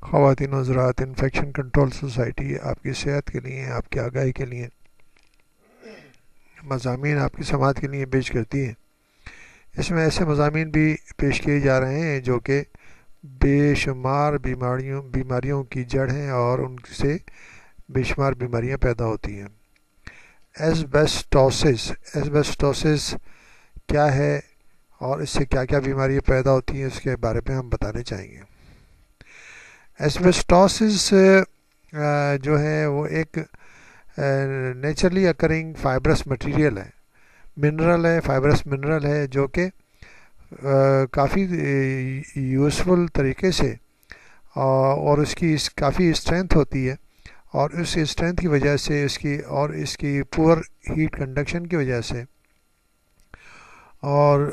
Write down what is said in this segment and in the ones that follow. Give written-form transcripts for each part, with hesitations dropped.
خواتین و زراعت انفیکشن کنٹرول سوسائٹی آپ کی صحت کے لیے، آپ کی آگاہی کے لیے مضامین آپ کی سماعت کے لیے پیش کرتی ہے۔ اس میں ایسے مضامین بھی پیش کیے جا رہے ہیں جو کہ بے شمار بیماریوں کی جڑ ہیں اور ان سے بے شمار بیماریاں پیدا ہوتی ہیں۔ ایسبیسٹوسس کیا ہے اور اس سے کیا کیا بیماریاں پیدا ہوتی ہیں، اس کے بارے میں ہم بتانے چاہیں گے۔ ایسبیسٹوسس جو ہے وہ ایک نیچرلی اکرنگ فائبرس مٹیریل ہے، منرل ہے، فائبرس منرل ہے جو کہ کافی یوزفل طریقے سے اور اس کی کافی اسٹرینتھ ہوتی ہے، اور اس اسٹرینتھ کی وجہ سے اس کی پور ہیٹ کنڈکشن کی وجہ سے اور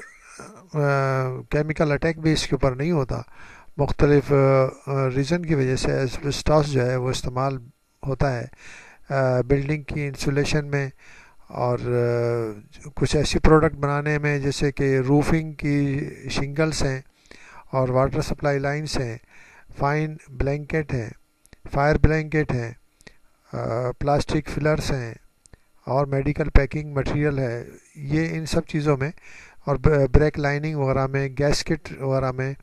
کیمیکل اٹیک بھی اس کے اوپر نہیں ہوتا، مختلف ریزن کی وجہ سے ایسبسٹاس جو ہے وہ استعمال ہوتا ہے بلڈنگ کی انسولیشن میں اور کچھ ایسی پروڈکٹ بنانے میں جیسے کہ روفنگ کی شنگلز ہیں اور واٹر سپلائی لائنز ہیں، فائن بلینکٹ ہیں، فائر بلینکٹ ہیں، پلاسٹک فلرز ہیں اور میڈیکل پیکنگ مٹیریل ہے، یہ ان سب چیزوں میں، اور بریک لائننگ وغیرہ میں، گیسکٹ وغیرہ میں،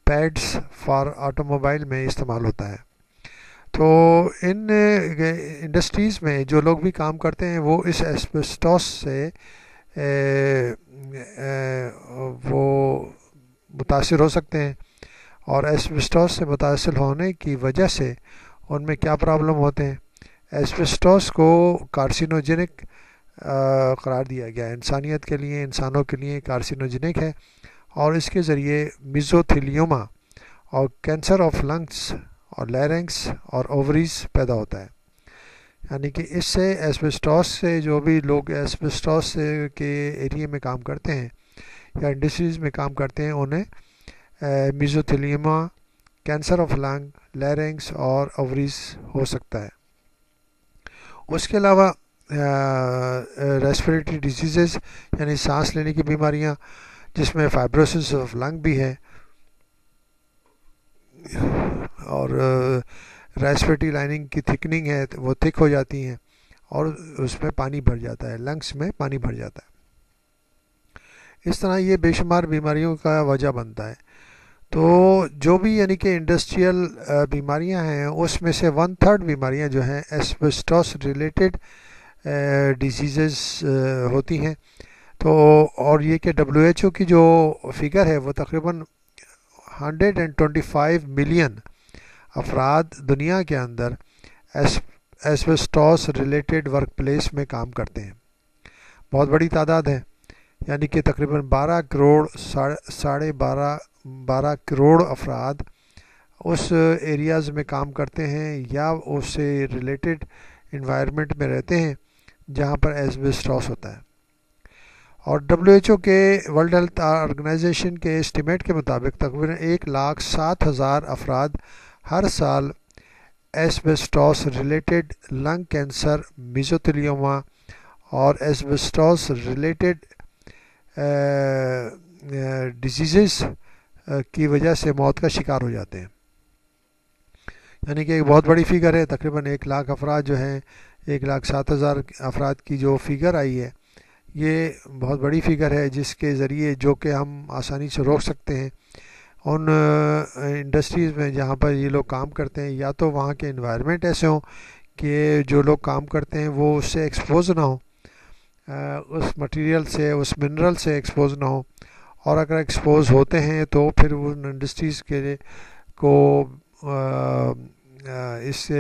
پیڈز فار آٹو موبائل میں استعمال ہوتا ہے۔ تو ان انڈسٹریز میں جو لوگ بھی کام کرتے ہیں وہ اس ایسبسٹوس سے وہ متاثر ہو سکتے ہیں، اور ایسبسٹوس سے متاثر ہونے کی وجہ سے ان میں کیا پرابلم ہوتے ہیں۔ ایسبسٹوس کو کارسینوجینک قرار دیا گیا ہے، انسانیت کے لیے، انسانوں کے لیے کارسینوجینک ہے، اور اس کے ذریعے میزوتھیلیوما اور کینسر آف لنگس اور لیرنگس اور اووریز پیدا ہوتا ہے۔ یعنی کہ اس سے ایسبسٹوس سے جو بھی لوگ ایسبسٹوس کے ایریے میں کام کرتے ہیں یا انڈسٹریز میں کام کرتے ہیں انہیں میزوتھیلیوما، کینسر آف لنگ، لیرنگس اور اووریز ہو سکتا ہے۔ اس کے علاوہ ریسپریٹری ڈیزیزز یعنی سانس لینے کی بیماریاں جس میں فائبروسس آف لنگ بھی ہے، اور ریسپریٹری لائننگ کی تھکننگ ہے وہ تھک ہو جاتی ہیں اور اس میں پانی بھر جاتا ہے، لنگس میں پانی بھر جاتا ہے۔ اس طرح یہ بے شمار بیماریوں کا وجہ بنتا ہے۔ تو جو بھی یعنی کہ انڈسٹریل بیماریاں ہیں اس میں سے 1/3 بیماریاں جو ہیں ایسبسٹوس ریلیٹڈ ڈیزیزز ہوتی ہیں۔ تو اور یہ کہ WHO کی جو فگر ہے وہ تقریباً 125 ملین افراد دنیا کے اندر ایسبسٹوس ریلیٹڈ ورک پلیس میں کام کرتے ہیں، بہت بڑی تعداد ہے، یعنی کہ تقریباً 12 کروڑ افراد اس ایریاز میں کام کرتے ہیں یا اس سے ریلیٹڈ انوائرمنٹ میں رہتے ہیں جہاں پر ایسبسٹوس ہوتا ہے۔ اور WHO کے ورلڈ ہیلتھ آرگنائزیشن کے اسٹیمیٹ کے مطابق تقریباً 1,07,000 افراد ہر سال ایسبسٹوس ریلیٹڈ لنگ کینسر، میزوتھیلیوما اور ایسبسٹوس ریلیٹڈ ڈیزیزز کی وجہ سے موت کا شکار ہو جاتے ہیں۔ یعنی کہ ایک بہت بڑی فگر ہے، تقریباً 1,00,000 افراد جو ہیں، 1,07,000 افراد کی جو فگر آئی ہے یہ بہت بڑی فگر ہے، جس کے ذریعے جو کہ ہم آسانی سے روک سکتے ہیں ان انڈسٹریز میں جہاں پر یہ لوگ کام کرتے ہیں، یا تو وہاں کے انوائرمنٹ ایسے ہوں کہ جو لوگ کام کرتے ہیں وہ اس سے ایکسپوز نہ ہوں، اس مٹیریل سے، اس منرل سے ایکسپوز نہ ہوں، اور اگر ایکسپوز ہوتے ہیں تو پھر ان انڈسٹریز کے کو اس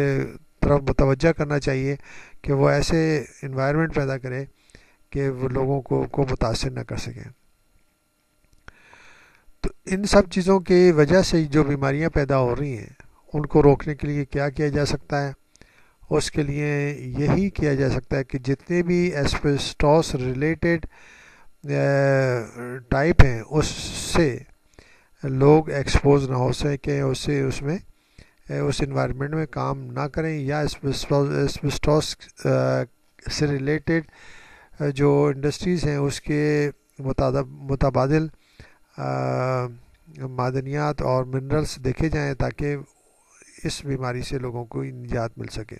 طرف متوجہ کرنا چاہیے کہ وہ ایسے انوائرمنٹ پیدا کرے کہ وہ لوگوں کو متاثر نہ کر سکیں۔ تو ان سب چیزوں کی وجہ سے جو بیماریاں پیدا ہو رہی ہیں ان کو روکنے کے لیے کیا کیا جا سکتا ہے؟ اس کے لیے یہی کیا جا سکتا ہے کہ جتنے بھی ایسبسٹوس ریلیٹڈ ٹائپ ہیں اس سے لوگ ایکسپوز نہ ہو سکیں، اس میں اس انوائرمنٹ میں کام نہ کریں، یا ایسبسٹوس سے ریلیٹڈ جو انڈسٹریز ہیں اس کے متبادل معدنیات اور منرلز دیکھے جائیں تاکہ اس بیماری سے لوگوں کو نجات مل سکے.